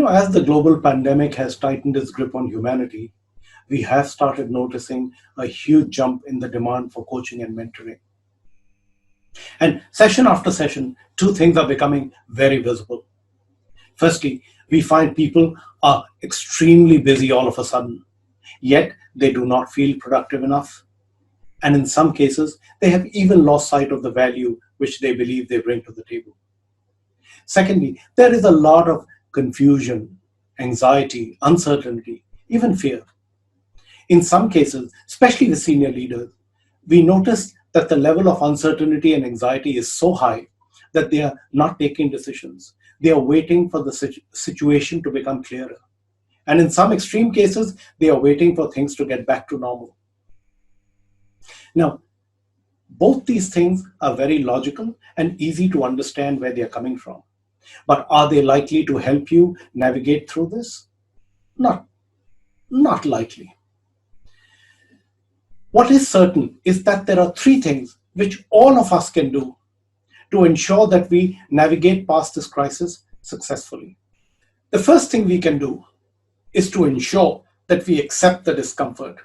As the global pandemic has tightened its grip on humanity, we have started noticing a huge jump in the demand for coaching and mentoring. And session after session, two things are becoming very visible. Firstly, we find people are extremely busy all of a sudden, yet they do not feel productive enough. And in some cases, they have even lost sight of the value which they believe they bring to the table. Secondly, there is a lot of confusion, anxiety, uncertainty, even fear. In some cases, especially with senior leaders, we notice that the level of uncertainty and anxiety is so high that they are not taking decisions. They are waiting for the situation to become clearer. And in some extreme cases, they are waiting for things to get back to normal. Now, both these things are very logical and easy to understand where they are coming from. But are they likely to help you navigate through this? Not likely. What is certain is that there are three things which all of us can do to ensure that we navigate past this crisis successfully. The first thing we can do is to ensure that we accept the discomfort.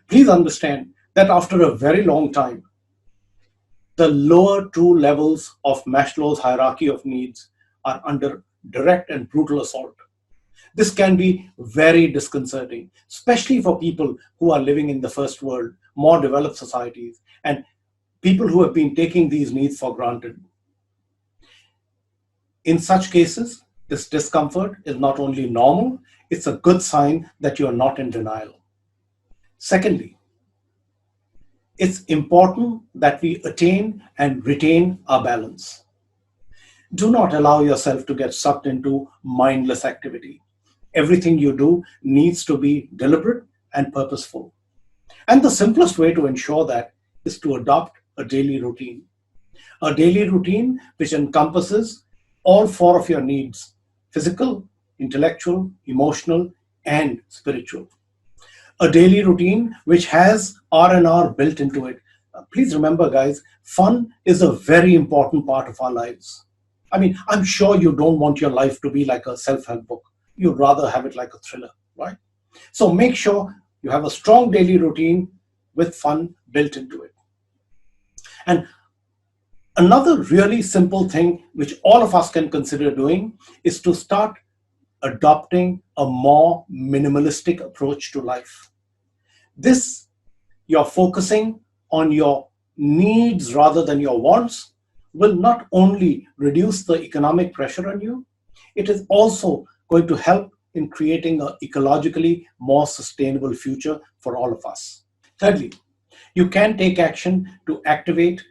Please understand that after a very long time, the lower two levels of Maslow's hierarchy of needs are under direct and brutal assault. This can be very disconcerting, especially for people who are living in the first world, more developed societies, and people who have been taking these needs for granted. In such cases, this discomfort is not only normal, it's a good sign that you are not in denial. Secondly, it's important that we attain and retain our balance. Do not allow yourself to get sucked into mindless activity. Everything you do needs to be deliberate and purposeful. And the simplest way to ensure that is to adopt a daily routine. A daily routine which encompasses all four of your needs: physical, intellectual, emotional, and spiritual. A daily routine which has R&R built into it. Please remember, guys, fun is a very important part of our lives. I mean, I'm sure you don't want your life to be like a self-help book. You'd rather have it like a thriller, right? So make sure you have a strong daily routine with fun built into it. And another really simple thing which all of us can consider doing is to start adopting a more minimalistic approach to life. This, you're focusing on your needs rather than your wants, will not only reduce the economic pressure on you, it is also going to help in creating an ecologically more sustainable future for all of us. Thirdly, you can take action to activate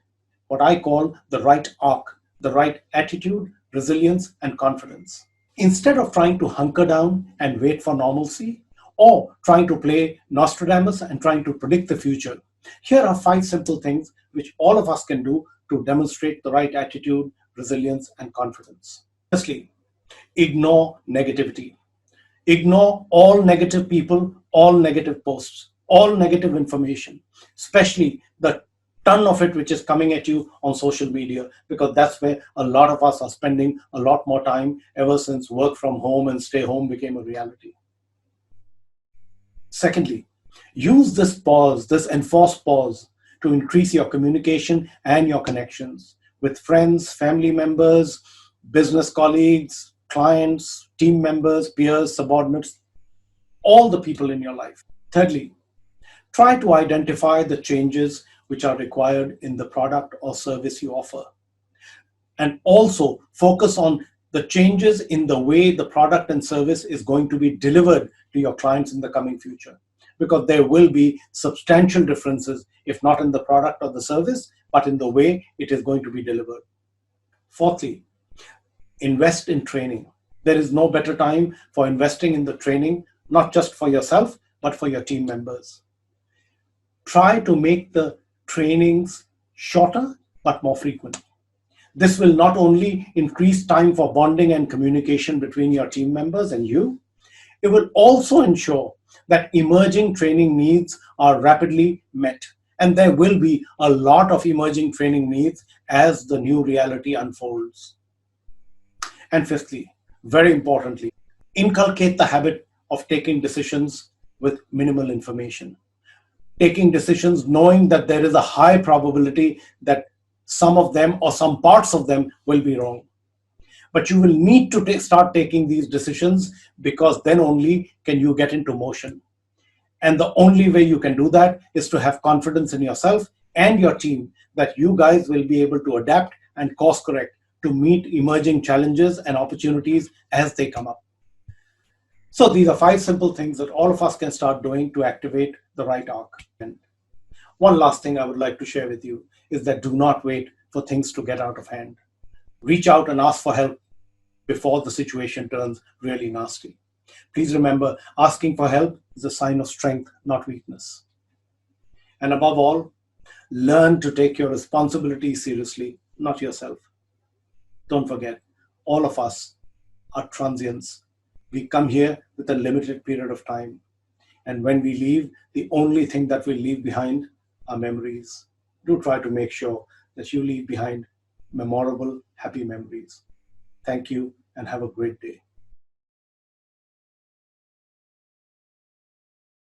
what I call the right arc, the right attitude, resilience, and confidence. Instead of trying to hunker down and wait for normalcy, or trying to play Nostradamus and trying to predict the future, here are 5 simple things which all of us can do to demonstrate the right attitude, resilience, and confidence. Firstly, ignore negativity. Ignore all negative people, all negative posts, all negative information, especially the ton of it which is coming at you on social media, because that's where a lot of us are spending a lot more time ever since work from home and stay home became a reality. Secondly, use this pause, this enforced pause, to increase your communication and your connections with friends, family members, business colleagues, clients, team members, peers, subordinates, all the people in your life. Thirdly, try to identify the changes which are required in the product or service you offer. And also focus on the changes in the way the product and service is going to be delivered to your clients in the coming future. Because there will be substantial differences, if not in the product or the service, but in the way it is going to be delivered. Fourthly, invest in training. There is no better time for investing in the training, not just for yourself, but for your team members. Try to make the trainings shorter, but more frequent. This will not only increase time for bonding and communication between your team members and you, it will also ensure that emerging training needs are rapidly met. And there will be a lot of emerging training needs as the new reality unfolds. And fifthly, very importantly, Inculcate the habit of taking decisions with minimal information, taking decisions knowing that there is a high probability that some of them or some parts of them will be wrong. But you will need to start taking these decisions, because then only can you get into motion. And the only way you can do that is to have confidence in yourself and your team that you guys will be able to adapt and course correct to meet emerging challenges and opportunities as they come up. So these are 5 simple things that all of us can start doing to activate the right arc. And one last thing I would like to share with you is that do not wait for things to get out of hand. Reach out and ask for help before the situation turns really nasty. Please remember, asking for help is a sign of strength, not weakness. And above all, learn to take your responsibilities seriously, not yourself. Don't forget, all of us are transients. We come here with a limited period of time. And when we leave, the only thing that we leave behind are memories. Do try to make sure that you leave behind memorable, happy memories. Thank you and have a great day.